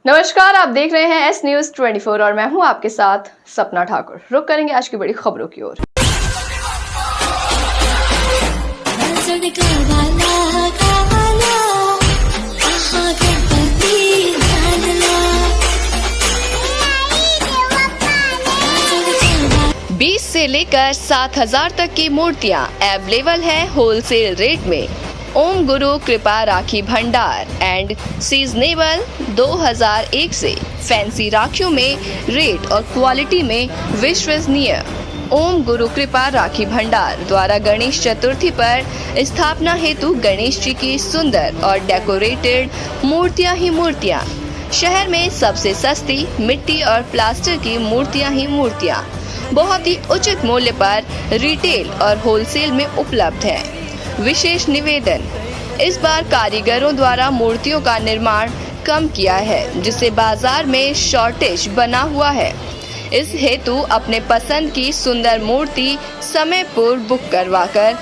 नमस्कार, आप देख रहे हैं एस न्यूज 24 और मैं हूं आपके साथ सपना ठाकुर। रुक करेंगे आज की बड़ी खबरों की ओर। बीस से लेकर 7,000 तक की मूर्तियां अवेलेबल है होलसेल रेट में। ओम गुरु कृपा राखी भंडार एंड सीजनेबल 2001 से फैंसी राखियों में रेट और क्वालिटी में विश्वसनीय। ओम गुरु कृपा राखी भंडार द्वारा गणेश चतुर्थी पर स्थापना हेतु गणेश जी की सुंदर और डेकोरेटेड मूर्तियां ही मूर्तियां। शहर में सबसे सस्ती मिट्टी और प्लास्टर की मूर्तियां ही मूर्तियां बहुत ही उचित मूल्य पर रिटेल और होलसेल में उपलब्ध है। विशेष निवेदन, इस बार कारीगरों द्वारा मूर्तियों का निर्माण कम किया है, जिससे बाजार में शॉर्टेज बना हुआ है। इस हेतु अपने पसंद की सुंदर मूर्ति समय पूर्व बुक करवाकर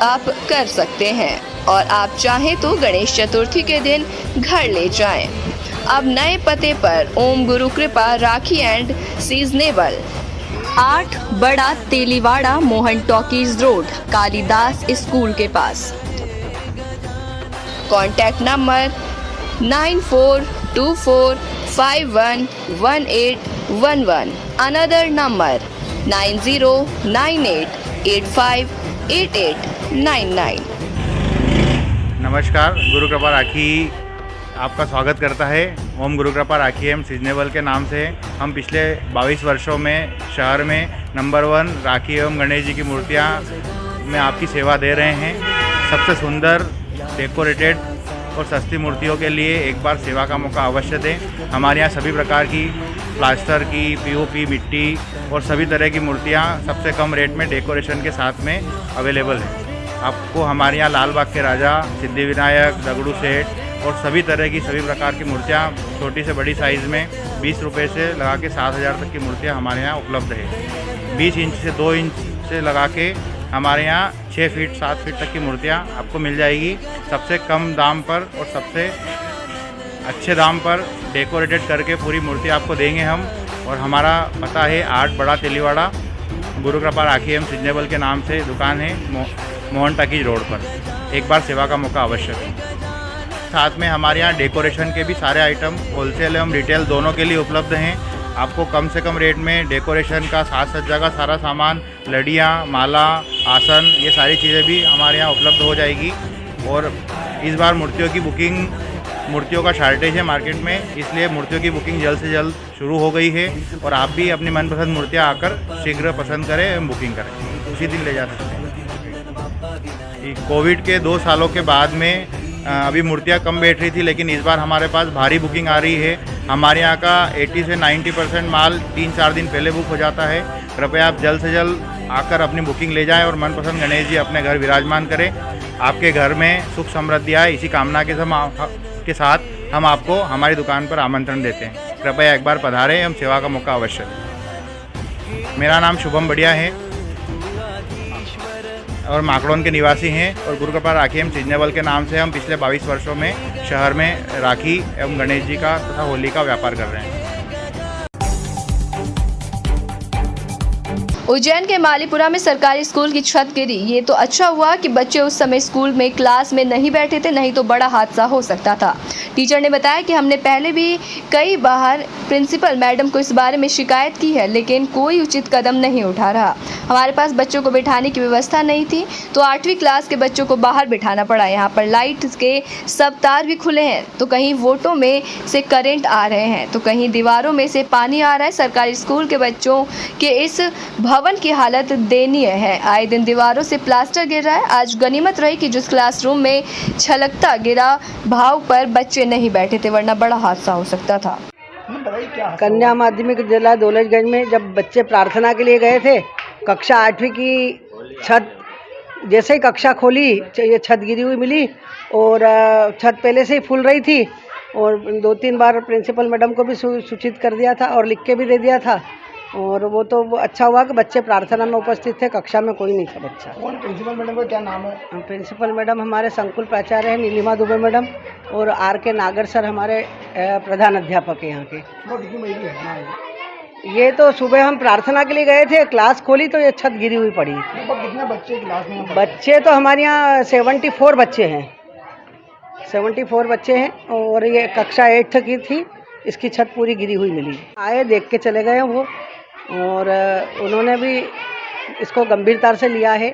आप कर सकते हैं और आप चाहें तो गणेश चतुर्थी के दिन घर ले जाएं। अब नए पते पर ओम गुरु कृपा राखी एंड सीजनेबल 8 बड़ा Teliwada Mohan talkies road Kalidas school के पास। Contact number 9424511811। Another number 9098858899। नमस्कार, गुरु कृपा राखी आपका स्वागत करता है। ओम गुरु कृपा राखी एवं सीजनेबल के नाम से हम पिछले 22 वर्षों में शहर में नंबर 1 राखी एवं गणेश जी की मूर्तियां में आपकी सेवा दे रहे हैं। सबसे सुंदर, डेकोरेटेड और सस्ती मूर्तियों के लिए एक बार सेवा का मौका अवश्य दें। हमारे यहाँ सभी प्रकार की प्लास्टर की, पीओपी, मिट्टी और सभी तरह की मूर्तियाँ सबसे कम रेट में डेकोरेशन के साथ में अवेलेबल है। आपको हमारे यहाँ लाल बाग के राजा, सिद्धि विनायक, दगड़ू सेठ और सभी तरह की सभी प्रकार की मूर्तियाँ छोटी से बड़ी साइज़ में 20 रुपये से लगा के 7,000 तक की मूर्तियाँ हमारे यहाँ उपलब्ध है। 20 इंच से 2 इंच से लगा के हमारे यहाँ 6 फीट 7 फीट तक की मूर्तियाँ आपको मिल जाएगी। सबसे कम दाम पर और सबसे अच्छे दाम पर डेकोरेटेड करके पूरी मूर्ति आपको देंगे हम। और हमारा पता है 8 बड़ा तेलीवाड़ा गुरु कृपा राखी एवं सीजनेबल के नाम से दुकान है, मोहन टॉकीज रोड पर। एक बार सेवा का मौका अवश्य दें। साथ में हमारे यहाँ डेकोरेशन के भी सारे आइटम होलसेल एवं रिटेल दोनों के लिए उपलब्ध हैं। आपको कम से कम रेट में डेकोरेशन का, साज सज्जा का सारा सामान, लड़ियाँ, माला, आसन, ये सारी चीज़ें भी हमारे यहाँ उपलब्ध हो जाएगी। और इस बार मूर्तियों का शॉर्टेज है मार्केट में, इसलिए मूर्तियों की बुकिंग जल्द से जल्द शुरू हो गई है। और आप भी अपनी मनपसंद मूर्तियाँ आकर शीघ्र पसंद करें एवं बुकिंग करें, उसी दिन ले जा सकते हैं। कोविड के 2 सालों के बाद में अभी मूर्तियाँ कम बैठ रही थी, लेकिन इस बार हमारे पास भारी बुकिंग आ रही है। हमारे यहाँ का 80 से 90% माल 3-4 दिन पहले बुक हो जाता है। कृपया आप जल्द से जल्द आकर अपनी बुकिंग ले जाएं और मनपसंद गणेश जी अपने घर विराजमान करें। आपके घर में सुख समृद्धि आए, इसी कामना के साथ हम आपको हमारी दुकान पर आमंत्रण देते हैं। कृपया एक बार पधारें, हम सेवा का मौका अवश्य दें। मेरा नाम शुभम बढ़िया है और माकड़ौन के निवासी हैं। और गुरु कृपा राखी एवं सीजनेबल के नाम से हम पिछले 22 वर्षों में शहर में राखी एवं गणेश जी का तथा होली का व्यापार कर रहे हैं। उज्जैन के मालीपुरा में सरकारी स्कूल की छत गिरी। ये तो अच्छा हुआ कि बच्चे उस समय स्कूल में क्लास में नहीं बैठे थे, नहीं तो बड़ा हादसा हो सकता था। टीचर ने बताया कि हमने पहले भी कई बार प्रिंसिपल मैडम को इस बारे में शिकायत की है, लेकिन कोई उचित कदम नहीं उठा रहा। हमारे पास बच्चों को बिठाने की व्यवस्था नहीं थी, तो 8वीं क्लास के बच्चों को बाहर बिठाना पड़ा। यहाँ पर लाइट के सब तार भी खुले हैं, तो कहीं वोटों में से करंट आ रहे हैं, तो कहीं दीवारों में से पानी आ रहा है। सरकारी स्कूल के बच्चों के इस भवन की हालत दयनीय है। आए दिन दीवारों से प्लास्टर गिर रहा है। आज गनीमत रही कि जिस क्लासरूम में छलकता गिरा भाव पर बच्चे नहीं बैठे थे, वरना बड़ा हादसा हो सकता था। कन्या माध्यमिक विद्यालय दौलतगंज में जब बच्चे प्रार्थना के लिए गए थे, कक्षा 8वीं की छत, जैसे ही कक्षा खोली ये छत गिरी हुई मिली और छत पहले से ही फूल रही थी। और 2-3 बार प्रिंसिपल मैडम को भी सूचित कर दिया था और लिख के भी दे दिया था। और वो तो वो अच्छा हुआ कि बच्चे प्रार्थना में उपस्थित थे, कक्षा में कोई नहीं था बच्चा। कौन प्रिंसिपल मैडम का क्या नाम है? प्रिंसिपल मैडम हमारे संकुल प्राचार्य हैं नीलिमा दुबे मैडम, और आर के नागर सर हमारे प्रधान अध्यापक हैं यहाँ के। कितनी बड़ी घटना है? ये तो सुबह हम प्रार्थना के लिए गए थे, क्लास खोली तो ये छत गिरी हुई पड़ी। कितने बच्चे क्लास में? बच्चे तो हमारे यहाँ 74 बच्चे हैं, 74 बच्चे हैं, और ये कक्षा 8 की थी, इसकी छत पूरी गिरी हुई मिली। आए देख के चले गए वो, और उन्होंने भी इसको गंभीरता से लिया है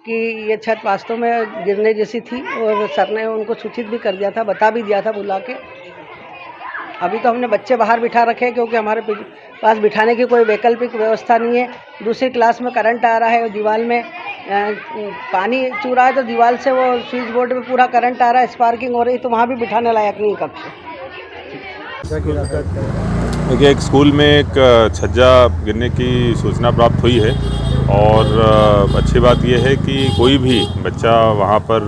कि ये छत वास्तव में गिरने जैसी थी, और सर ने उनको सूचित भी कर दिया था, बता भी दिया था बुला के। अभी तो हमने बच्चे बाहर बिठा रखे हैं क्योंकि हमारे पास बिठाने की कोई वैकल्पिक व्यवस्था नहीं है। दूसरी क्लास में करंट आ रहा है, दीवार में पानी चू रहा है, तो दीवार से वो स्विच बोर्ड में पूरा करंट आ रहा है, स्पार्किंग हो रही, तो वहाँ भी बिठाने लायक नहीं कक्ष। देखिए, एक स्कूल में एक छज्जा गिरने की सूचना प्राप्त हुई है, और अच्छी बात यह है कि कोई भी बच्चा वहाँ पर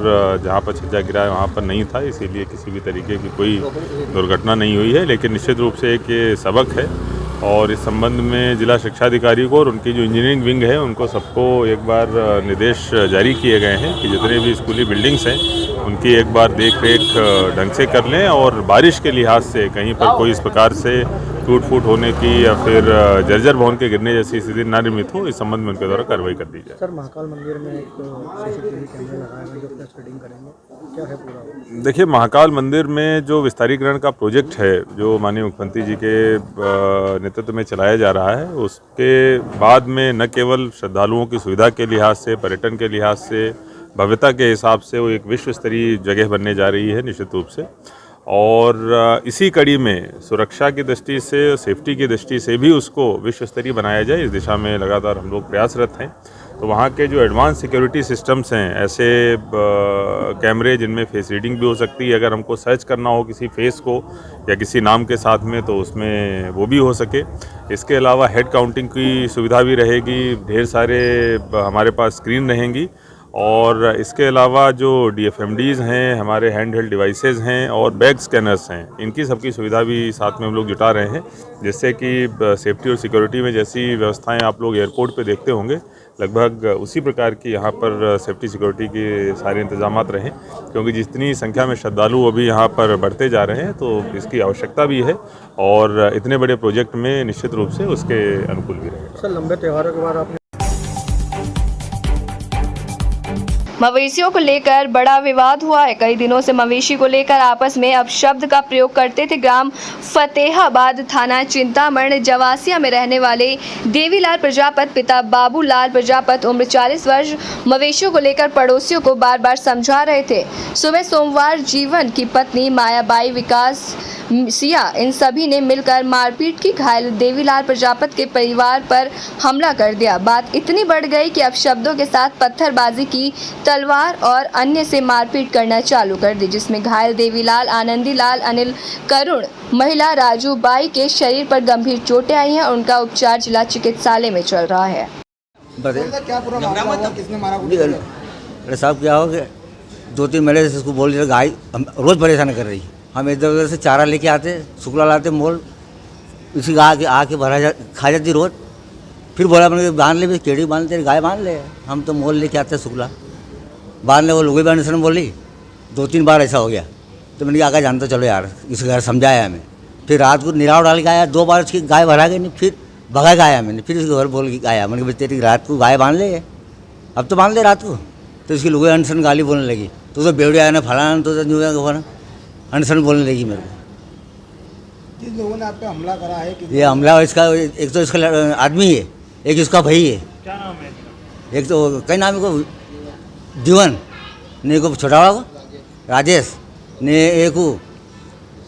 जहाँ पर छज्जा गिरा है वहाँ पर नहीं था, इसीलिए किसी भी तरीके की कोई दुर्घटना नहीं हुई है। लेकिन निश्चित रूप से एक ये सबक है, और इस संबंध में जिला शिक्षा अधिकारी को और उनकी जो इंजीनियरिंग विंग है उनको सबको एक बार निर्देश जारी किए गए हैं कि जितने भी स्कूली बिल्डिंग्स हैं उनकी एक बार देख रेख ढंग से कर लें, और बारिश के लिहाज से कहीं पर कोई इस प्रकार से टूट फूट होने की या फिर जर्जर भवन के गिरने जैसी स्थिति न निर्मित हो, इस संबंध में उनके द्वारा कार्रवाई कर दी जाए। सर, महाकाल मंदिर में एक सीसीटीवी कैमरे लगाए हैं जो फ्लैश रीडिंग करेंगे, क्या है पूरा? देखिए, महाकाल मंदिर में जो विस्तारीकरण का प्रोजेक्ट है जो माननीय मुख्यमंत्री जी के नेतृत्व में चलाया जा रहा है, उसके बाद में न केवल श्रद्धालुओं की सुविधा के लिहाज से, पर्यटन के लिहाज से, भव्यता के हिसाब से वो एक विश्व स्तरीय जगह बनने जा रही है निश्चित रूप से। और इसी कड़ी में सुरक्षा की दृष्टि से, सेफ्टी की दृष्टि से भी उसको विश्व स्तरीय बनाया जाए, इस दिशा में लगातार हम लोग प्रयासरत हैं। तो वहाँ के जो एडवांस सिक्योरिटी सिस्टम्स हैं, ऐसे कैमरे जिनमें फेस रीडिंग भी हो सकती है, अगर हमको सर्च करना हो किसी फेस को या किसी नाम के साथ में तो उसमें वो भी हो सके। इसके अलावा हेड काउंटिंग की सुविधा भी रहेगी, ढेर सारे हमारे पास स्क्रीन रहेंगी, और इसके अलावा जो DFMDs हैं, हमारे हैंड हेल्ड डिवाइसेज़ हैं और बैग स्कैनर्स हैं, इनकी सबकी सुविधा भी साथ में हम लोग जुटा रहे हैं, जिससे कि सेफ्टी और सिक्योरिटी में जैसी व्यवस्थाएं आप लोग एयरपोर्ट पे देखते होंगे, लगभग उसी प्रकार की यहाँ पर सेफ्टी सिक्योरिटी के सारे इंतजामात रहें, क्योंकि जितनी संख्या में श्रद्धालु अभी यहाँ पर बढ़ते जा रहे हैं तो इसकी आवश्यकता भी है, और इतने बड़े प्रोजेक्ट में निश्चित रूप से उसके अनुकूल भी रहेगा। सर, लंबे त्योहारों के बाद आपने मवेशियों को लेकर बड़ा विवाद हुआ है। कई दिनों से मवेशी को लेकर आपस में अपशब्द का प्रयोग करते थे। ग्राम फतेहाबाद, थाना चिंतामण जवासिया में रहने वाले देवीलाल प्रजापत पिता बाबूलाल प्रजापत उम्र 40 वर्ष मवेशियों को लेकर पड़ोसियों को बार बार समझा रहे थे। सुबह सोमवार जीवन की पत्नी मायाबाई, विकास सिया, इन सभी ने मिलकर मारपीट की। घायल देवीलाल प्रजापत के परिवार पर हमला कर दिया। बात इतनी बढ़ गई कि अपशब्दों के साथ पत्थरबाजी की, तलवार और अन्य से मारपीट करना चालू कर दी, जिसमें घायल देवीलाल, आनंदीलाल, अनिल, करुण, महिला राजू बाई के शरीर पर गंभीर चोटें आई हैं। उनका उपचार जिला चिकित्सालय में चल रहा है। क्या पूरा मामला हुआ? किसने मारा? अरे साहब, क्या हो गया, 2-3 महीने से इसको बोल रहे, गाय रोज़ परेशान कर रही। हम इधर उधर से चारा लेके आते, शुक्ला लाते, मोल इसी आके भरा खा जाती रोज। फिर बोला मैंने बांध ले, केड़ी बांध, तेरी गाय बांध ले। हम तो मोल लेके आते शुक्ला बांध ले, वो लुगई बांधने से बोली। 2-3 बार ऐसा हो गया, तो मैंने आगे जानता चलो यार, इस घर समझाया हमें। फिर रात को निराव डाल के आया, 2 बार उसकी गाय भरा गई नहीं, फिर भगा के आया मैंने, फिर उसके घर बोल के आया मैंने, तेरी रात को गाय बांध ले, अब तो बांध ले रात को। तो उसकी लुगई अनसन गाली बोलने लगी, तो बेवड़े आया ना, फलाना, तो अनसन बोलने लगी मेरे को। जिन लोगों ने आप पे हमला करा है, ये हमला इसका, एक तो इसका आदमी है, एक इसका भाई है। क्या नाम है? एक तो कई नाम को जीवन ने, को छोटा वाला को राजेश ने, एक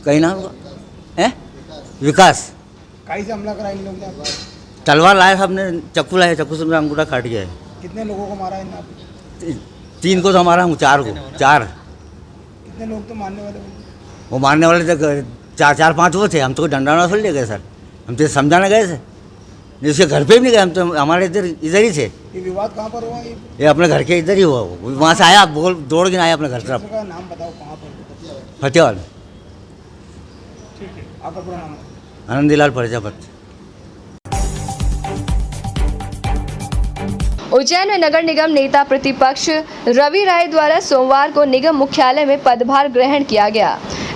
कई नाम को है विकास। काई से हमला करा इन लोगों ने? तलवार लाया था, हमने चक्कू लाया, चक्कू से मेरा अंगूठा काट गया है। कितने लोगों को मारा इन्होंने? 3 को तो हमारा, हम 4 को, 4। कितने लोग तो मारने वाले? वो मारने वाले थे 4-5 वो थे। हम तो डंडा ना थोड़ी ले गए सर, हम तो समझाने गए थे, इसके घर पे भी नहीं गए, हम तो हमारे इधर ही थे। ये विवाद कहाँ पर हुआ? ये अपने घर के इधर ही हुआ, वहाँ से आया, बोल दौड़ के आया अपने घर तरफ। नाम बताओ कहाँ पर? फतेहाबाद। ठीक है, आपका पूरा नाम? आनंदीलाल प्रजापत। उज्जैन में नगर निगम नेता प्रतिपक्ष रवि राय द्वारा सोमवार को निगम मुख्यालय में पदभार ग्रहण किया गया।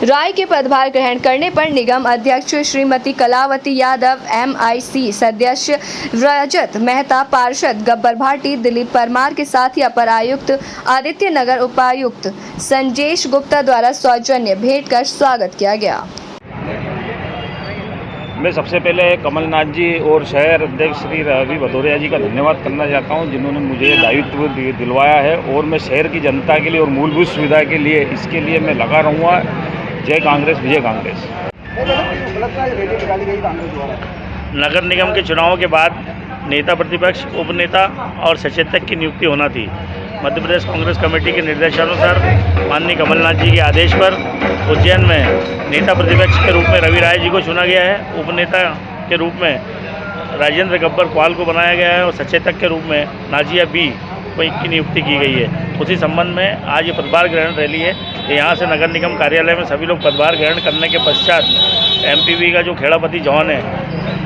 राय के पदभार ग्रहण करने पर निगम अध्यक्ष श्रीमती कलावती यादव, MIC सदस्य रजत मेहता, पार्षद गब्बर भाटी, दिलीप परमार के साथ ही अपर आयुक्त आदित्य नगर उपायुक्त संजेश गुप्ता द्वारा सौजन्य भेंट कर स्वागत किया गया। मैं सबसे पहले कमलनाथ जी और शहर अध्यक्ष श्री रवि भदौरिया जी का धन्यवाद करना चाहता हूं, जिन्होंने मुझे ये दायित्व दिलवाया है और मैं शहर की जनता के लिए और मूलभूत सुविधा के लिए इसके लिए मैं लगा रहूँगा। जय कांग्रेस, विजय कांग्रेस। नगर निगम के चुनावों के बाद नेता प्रतिपक्ष, उपनेता और सचेतक की नियुक्ति होना थी। मध्य प्रदेश कांग्रेस कमेटी के निर्देशानुसार माननीय कमलनाथ जी के आदेश पर उज्जैन में नेता प्रतिपक्ष के रूप में रवि राय जी को चुना गया है, उपनेता के रूप में राजेंद्र गब्बर क्वाल को बनाया गया है और सचेतक के रूप में नाजिया बी को की नियुक्ति की गई है। उसी संबंध में आज ये पदभार ग्रहण रैली है। यहाँ से नगर निगम कार्यालय में सभी लोग पदभार ग्रहण करने के पश्चात MPV का जो खेड़ापति जॉन है,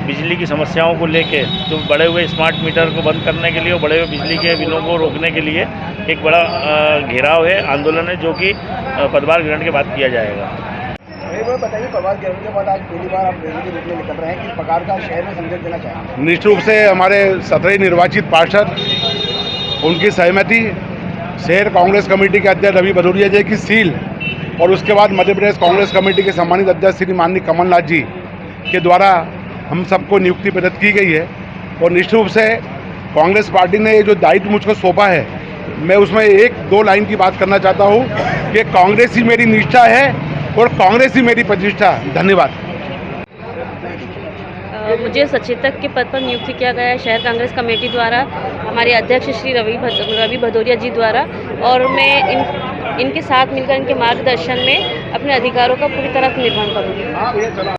बिजली की समस्याओं को लेके, जो बढ़े हुए स्मार्ट मीटर को बंद करने के लिए और बढ़े हुए बिजली के बिलों को रोकने के लिए एक बड़ा घेराव है, आंदोलन है, जो कि पदभार ग्रहण के बाद किया जाएगा। बताइए, पदभार ग्रहण के बाद आज पहली बार आप रैली के रूप में निकल रहे हैं, किस प्रकार का शहर में संदेश देना चाहेंगे? निश्चित रूप से हमारे 17 निर्वाचित पार्षद, उनकी सहमति, शहर कांग्रेस कमेटी के अध्यक्ष रवि भदौरिया जी की सील और उसके बाद मध्य प्रदेश कांग्रेस कमेटी के सम्मानित अध्यक्ष श्री माननीय कमलनाथ जी के द्वारा हम सबको नियुक्ति प्रदत्त की गई है। और निश्चित रूप से कांग्रेस पार्टी ने ये जो दायित्व मुझको सौंपा है, मैं उसमें 1-2 लाइन की बात करना चाहता हूँ कि कांग्रेस ही मेरी निष्ठा है और कांग्रेस ही मेरी प्रतिष्ठा। धन्यवाद। मुझे सचेतक के पद पर नियुक्ति किया गया है शहर कांग्रेस कमेटी द्वारा, हमारे अध्यक्ष श्री रवि भदौरिया जी द्वारा, और मैं इनके साथ मिलकर इनके मार्गदर्शन में अपने अधिकारों का पूरी तरह से निर्वहन करूँगी।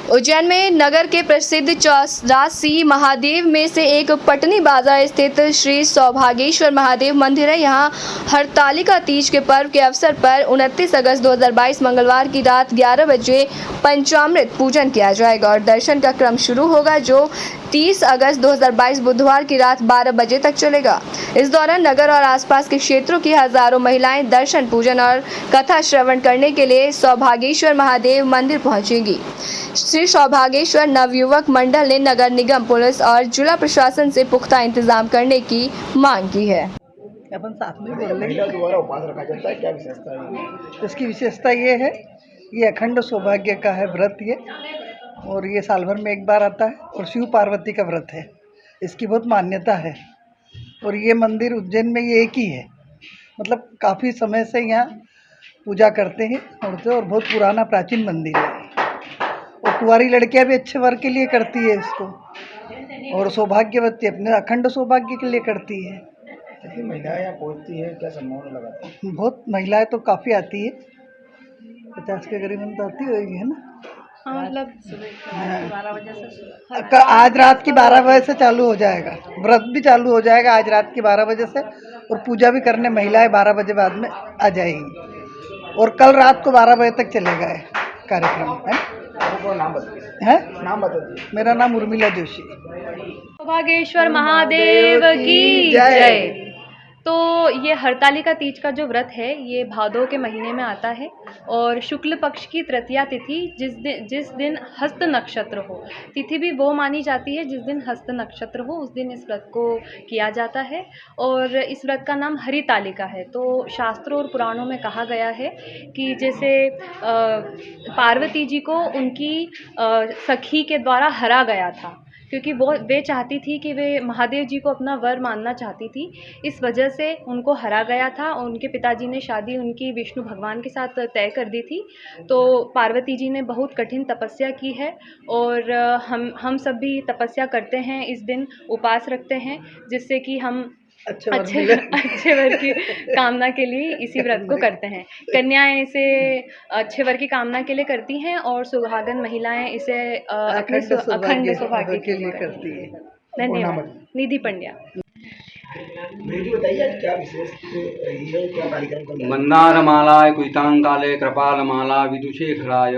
उज्जैन में नगर के प्रसिद्ध चौरासी महादेव में से एक पटनी बाजार स्थित श्री सौभागेश्वर महादेव मंदिर है। यहाँ हरतालिका तीज के पर्व के अवसर पर 29 अगस्त 2022 मंगलवार की रात 11 बजे पंचामृत पूजन किया जाएगा और दर्शन का क्रम शुरू होगा, जो 30 अगस्त 2022 बुधवार की रात 12 बजे तक चलेगा। इस दौरान नगर और आसपास के क्षेत्रों की हजारों महिलाएं दर्शन, पूजन और कथा श्रवण करने के लिए सौभागेश्वर महादेव मंदिर पहुंचेंगी। श्री सौभागेश्वर नवयुवक मंडल ने नगर निगम, पुलिस और जिला प्रशासन से पुख्ता इंतजाम करने की मांग की है। अपन साथ में बोल रहे महिला द्वारा उपवास रखा जाता है, क्या विशेषता है? इसकी विशेषता ये है, ये अखंड सौभाग्य का है व्रत ये, और ये साल भर में एक बार आता है और शिव पार्वती का व्रत है। इसकी बहुत मान्यता है और ये मंदिर उज्जैन में ये एक ही है, मतलब काफ़ी समय से यहाँ पूजा करते हैं और बहुत पुराना प्राचीन मंदिर है। और कुंवारी लड़कियाँ भी अच्छे वर के लिए करती है इसको, और सौभाग्यवती अपने अखंड सौभाग्य के लिए करती है। कितनी महिलाएं यहाँ पहुँचती है, क्या सम्मान लगाती है? बहुत महिलाएं तो काफ़ी आती है, 50 के करीबन तो आती होगी, है ना? मतलब सुबह 12 बजे से आज रात की 12 बजे से चालू हो जाएगा, व्रत भी चालू हो जाएगा आज रात की 12 बजे से, और पूजा भी करने महिलाएं 12 बजे बाद में आ जाएंगी और कल रात को 12 बजे तक चलेगा ये कार्यक्रम, है? नाम बताइए। मेरा नाम उर्मिला जोशी। सौभागेश्वर महादेव की जय। तो ये हरतालिका तीज का जो व्रत है ये भादों के महीने में आता है और शुक्ल पक्ष की तृतीया तिथि जिस दिन हस्त नक्षत्र हो, तिथि भी वो मानी जाती है जिस दिन हस्त नक्षत्र हो, उस दिन इस व्रत को किया जाता है और इस व्रत का नाम हरितालिका है। तो शास्त्रों और पुराणों में कहा गया है कि जैसे पार्वती जी को उनकी सखी के द्वारा हरा गया था, क्योंकि वे चाहती थी कि वे महादेव जी को अपना वर मानना चाहती थी, इस वजह से उनको हरा गया था। उनके पिताजी ने शादी उनकी विष्णु भगवान के साथ तय कर दी थी। तो पार्वती जी ने बहुत कठिन तपस्या की है और हम सब भी तपस्या करते हैं, इस दिन उपवास रखते हैं, जिससे कि हम अच्छे वर की कामना के लिए इसी व्रत को करते हैं। कन्याएं इसे अच्छे वर की कामना के लिए करती हैं और सुहागन महिलाएं इसे अपने अखंड सौभाग्य के लिए करती है। धन्यवाद। निधि पंड्या। क्या विशेष है, क्या कार्यक्रम? मंदारमालाय कुइतांकाले कृपालमाला विदुषेखराय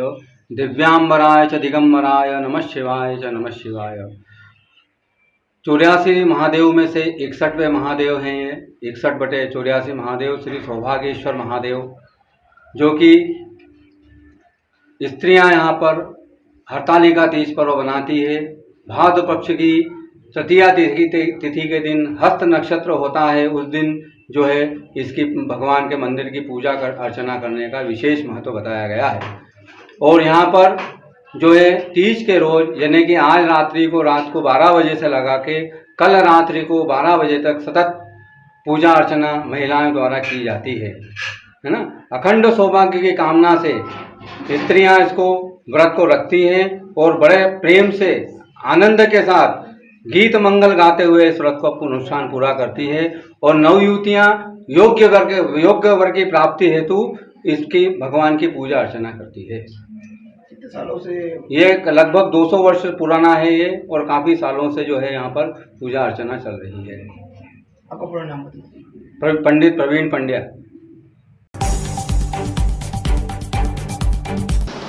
दिव्यांबराय च दिगंबराय नमः शिवाय च नमः शिवाय। 84 महादेव में से 61वें महादेव हैं ये 61/84 महादेव श्री सौभाग्येश्वर महादेव, जो कि स्त्रियां यहाँ पर हरतालिका तीज पर्व बनाती है। भाद्र पक्ष की तृतीया तिथि के दिन हस्त नक्षत्र होता है, उस दिन जो है इसकी भगवान के मंदिर की पूजा अर्चना करने का विशेष महत्व बताया गया है। और यहाँ पर जो है तीज के रोज यानी कि आज रात्रि को रात को 12 बजे से लगा के कल रात्रि को 12 बजे तक सतत पूजा अर्चना महिलाओं द्वारा की जाती है ना। अखंड सौभाग्य की कामना से स्त्रियां इसको व्रत को रखती हैं और बड़े प्रेम से आनंद के साथ गीत मंगल गाते हुए इस व्रत को अनुष्ठान पूरा करती है। और नवयुवतियां योग्य वर की प्राप्ति हेतु इसकी भगवान की पूजा अर्चना करती है। कितने सालों से ये लगभग 200 वर्ष पुराना है ये, और काफ़ी सालों से जो है यहाँ पर पूजा अर्चना चल रही है। आपका पूरा नाम बताइए। पंडित प्रवीण पंड्या।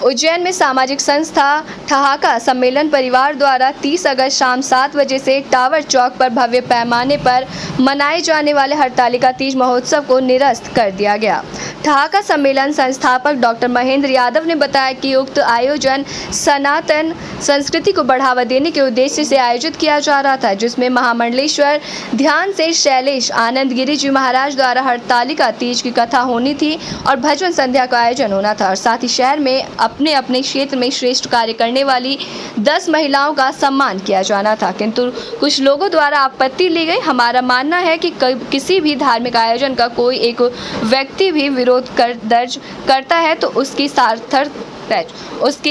उज्जैन में सामाजिक संस्था ठहाका सम्मेलन परिवार द्वारा 30 अगस्त शाम 7 बजे से टावर चौक पर भव्य पैमाने पर मनाए जाने वाले हरतालिका तीज महोत्सव को निरस्त कर दिया गया। ठहाका सम्मेलन संस्थापक डॉक्टर महेंद्र यादव ने बताया कि उक्त आयोजन सनातन संस्कृति को बढ़ावा देने के उद्देश्य से आयोजित किया जा रहा था, जिसमें महामंडलेश्वर ध्यान से शैलेश आनंद गिरी जी महाराज द्वारा हरतालिका तीज की कथा होनी थी और भजन संध्या का आयोजन होना था। और साथ ही शहर में अपने अपने क्षेत्र में श्रेष्ठ कार्य करने वाली 10 महिलाओं का सम्मान किया जाना था, किंतु कुछ लोगों द्वारा आपत्ति ली गई। हमारा मानना है कि किसी भी धार्मिक आयोजन का कोई एक व्यक्ति भी विरोध दर्ज करता है तो उसकी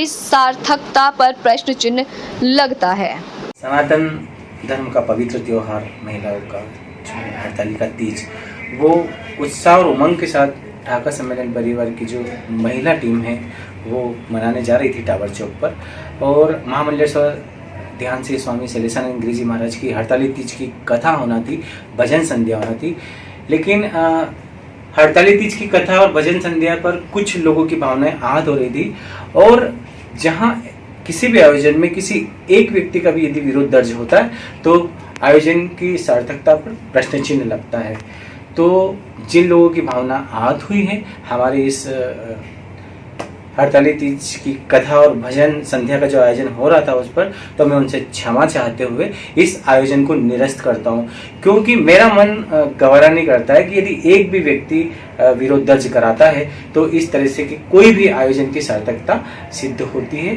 सार्थकता पर प्रश्न चिन्ह लगता है। सनातन धर्म का पवित्र त्योहार महिलाओं का हरतालिका तीज, वो उत्साह और उमंग के साथ ढाका सम्मेलन परिवार की जो महिला टीम है वो मनाने जा रही थी टावर चौक पर। और महामंडलेश्वर ध्यान से स्वामी शैलेशानंद गिरी जी महाराज की हरतालिका तीज की कथा होना थी, भजन संध्या होना थी। लेकिन हरतालिका तीज की कथा और भजन संध्या पर कुछ लोगों की भावनाएं आहत हो रही थी, और जहां किसी भी आयोजन में किसी एक व्यक्ति का भी यदि विरोध दर्ज होता है तो आयोजन की सार्थकता पर प्रश्न चिन्ह लगता है। तो जिन लोगों की भावना आहत हुई है हमारे इस हरतालिका तीज की कथा और भजन संध्या का जो आयोजन हो रहा था उस पर, तो मैं उनसे क्षमा चाहते हुए इस आयोजन को निरस्त करता हूं, क्योंकि मेरा मन गवारा नहीं करता है कि यदि एक भी व्यक्ति विरोध दर्ज कराता है तो इस तरह से कि कोई भी आयोजन की सार्थकता सिद्ध होती है।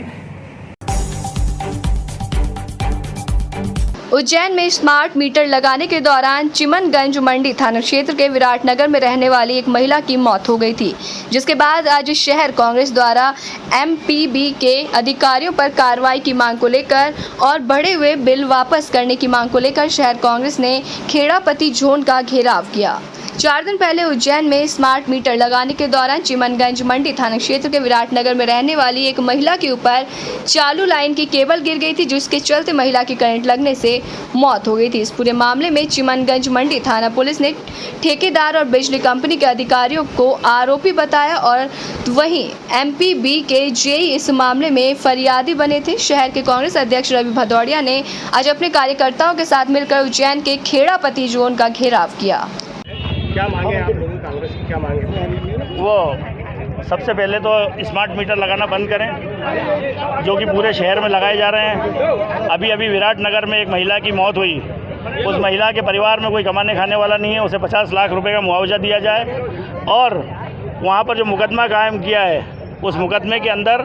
उज्जैन में स्मार्ट मीटर लगाने के दौरान चिमनगंज मंडी थाना क्षेत्र के विराटनगर में रहने वाली एक महिला की मौत हो गई थी, जिसके बाद आज शहर कांग्रेस द्वारा एमपीबी के अधिकारियों पर कार्रवाई की मांग को लेकर और बढ़े हुए बिल वापस करने की मांग को लेकर शहर कांग्रेस ने खेड़ापति जोन का घेराव किया। 4 दिन पहले उज्जैन में स्मार्ट मीटर लगाने के दौरान चिमनगंज मंडी थाना क्षेत्र के विराटनगर में रहने वाली एक महिला के ऊपर चालू लाइन की केबल गिर गई थी, जिसके चलते महिला की करंट लगने से मौत हो गई थी। इस पूरे मामले में चिमनगंज मंडी थाना पुलिस ने ठेकेदार और बिजली कंपनी के अधिकारियों को आरोपी बताया, और वहीं एमपीबी के जेई इस मामले में फरियादी बने थे। शहर के कांग्रेस अध्यक्ष रवि भदौड़िया ने आज अपने कार्यकर्ताओं के साथ मिलकर उज्जैन के खेड़ापति जोन का घेराव किया। क्या मांगे आप लोगों कांग्रेस की, क्या मांगे? वो सबसे पहले तो स्मार्ट मीटर लगाना बंद करें, जो कि पूरे शहर में लगाए जा रहे हैं। अभी विराटनगर में एक महिला की मौत हुई, उस महिला के परिवार में कोई कमाने खाने वाला नहीं है, उसे 50 लाख रुपए का मुआवजा दिया जाए। और वहाँ पर जो मुकदमा कायम किया है उस मुकदमे के अंदर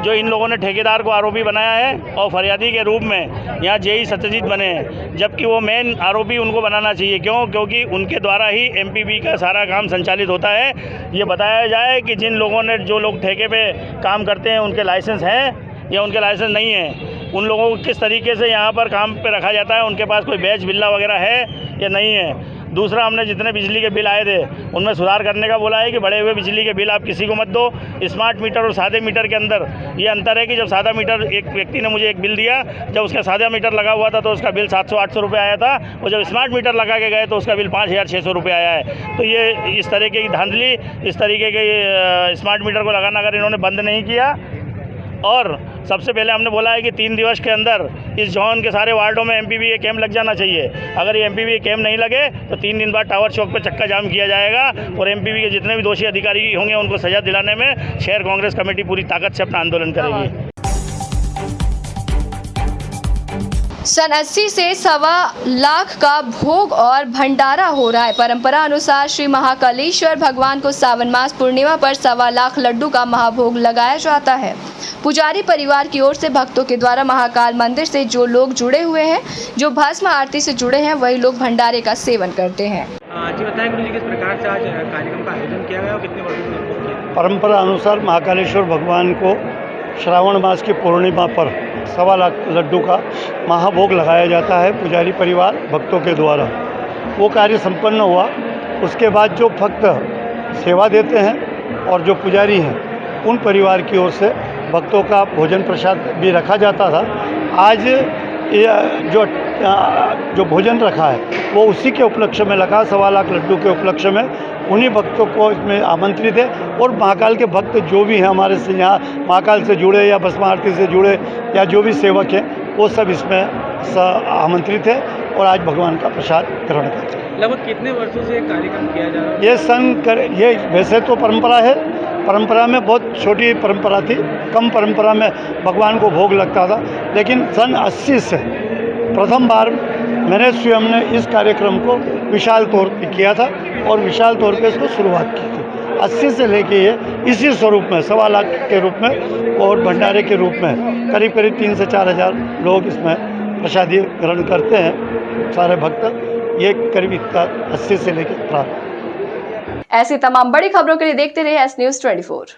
जो इन लोगों ने ठेकेदार को आरोपी बनाया है और फरियादी के रूप में यहाँ जेई सत्यजीत बने हैं, जबकि वो मेन आरोपी उनको बनाना चाहिए। क्यों? क्योंकि उनके द्वारा ही एमपीबी का सारा काम संचालित होता है। ये बताया जाए कि जिन लोगों ने, जो लोग ठेके पे काम करते हैं, उनके लाइसेंस हैं या उनके लाइसेंस नहीं है, उन लोगों को किस तरीके से यहाँ पर काम पे रखा जाता है, उनके पास कोई बैच बिल्ला वगैरह है या नहीं है। दूसरा, हमने जितने बिजली के बिल आए थे उनमें सुधार करने का बोला है कि बढ़े हुए बिजली के बिल आप किसी को मत दो। स्मार्ट मीटर और सादे मीटर के अंदर ये अंतर है कि जब सादा मीटर, एक व्यक्ति ने मुझे एक बिल दिया, जब उसका सादा मीटर लगा हुआ था तो उसका बिल 700-800 रुपये आया था, और जब स्मार्ट मीटर लगा के गए तो उसका बिल 5600 रुपये आया है। तो ये इस तरीके की धांधली, इस तरीके के स्मार्ट मीटर को लगाना अगर इन्होंने बंद नहीं किया और सबसे पहले हमने बोला है कि 3 दिवस के अंदर इस जोन के सारे वार्डों में MPV के कैंप लग जाना चाहिए। अगर ये MPV के कैंप नहीं लगे तो 3 दिन बाद टावर चौक पर चक्का जाम किया जाएगा और MPV के जितने भी दोषी अधिकारी होंगे उनको सजा दिलाने में शहर कांग्रेस कमेटी पूरी ताकत से अपना आंदोलन करेगी। सन 80 से 1.25 लाख का भोग और भंडारा हो रहा है। परंपरा अनुसार श्री महाकालेश्वर भगवान को सावन मास पूर्णिमा पर 1.25 लाख लड्डू का महाभोग लगाया जाता है। पुजारी परिवार की ओर से भक्तों के द्वारा महाकाल मंदिर से जो लोग जुड़े हुए हैं, जो भस्म आरती से जुड़े हैं, वही लोग भंडारे का सेवन करते हैं। जी बताएं गुरु जी, किस प्रकार से आज कार्यक्रम का आयोजन किया गया और कितने वर्षों से? परंपरा अनुसार महाकालेश्वर भगवान को श्रावण मास की पूर्णिमा पर 1.25 लाख लड्डू का महाभोग लगाया जाता है पुजारी परिवार भक्तों के द्वारा। वो कार्य संपन्न हुआ। उसके बाद जो भक्त सेवा देते हैं और जो पुजारी हैं उन परिवार की ओर से भक्तों का भोजन प्रसाद भी रखा जाता था। आज जो भोजन रखा है वो उसी के उपलक्ष्य में लगा, 1.25 लाख लड्डू के उपलक्ष्य में। उन्हीं भक्तों को इसमें आमंत्रित है और महाकाल के भक्त जो भी हैं हमारे से यहाँ महाकाल से जुड़े या भस्म आरती से जुड़े या जो भी सेवक हैं वो सब इसमें आमंत्रित है और आज भगवान का प्रसाद ग्रहण करते हैं। लगभग कितने वर्षों से कार्यक्रम किया जा रहा है? ये वैसे तो परंपरा है। परंपरा में बहुत छोटी परंपरा थी, कम परंपरा में भगवान को भोग लगता था, लेकिन सन 80 से प्रथम बार मैंने स्वयं ने इस कार्यक्रम को विशाल तौर पे किया था और विशाल तौर पे इसको शुरुआत की थी। 80 से लेके ये इसी स्वरूप में 1.25 लाख के रूप में और भंडारे के रूप में करीब 3 से 4 हज़ार लोग इसमें प्रसादी ग्रहण करते हैं, सारे भक्त। ये करीब 80 से लेकर प्रारंभ। ऐसी तमाम बड़ी खबरों के लिए देखते रहिए एस न्यूज़ 24।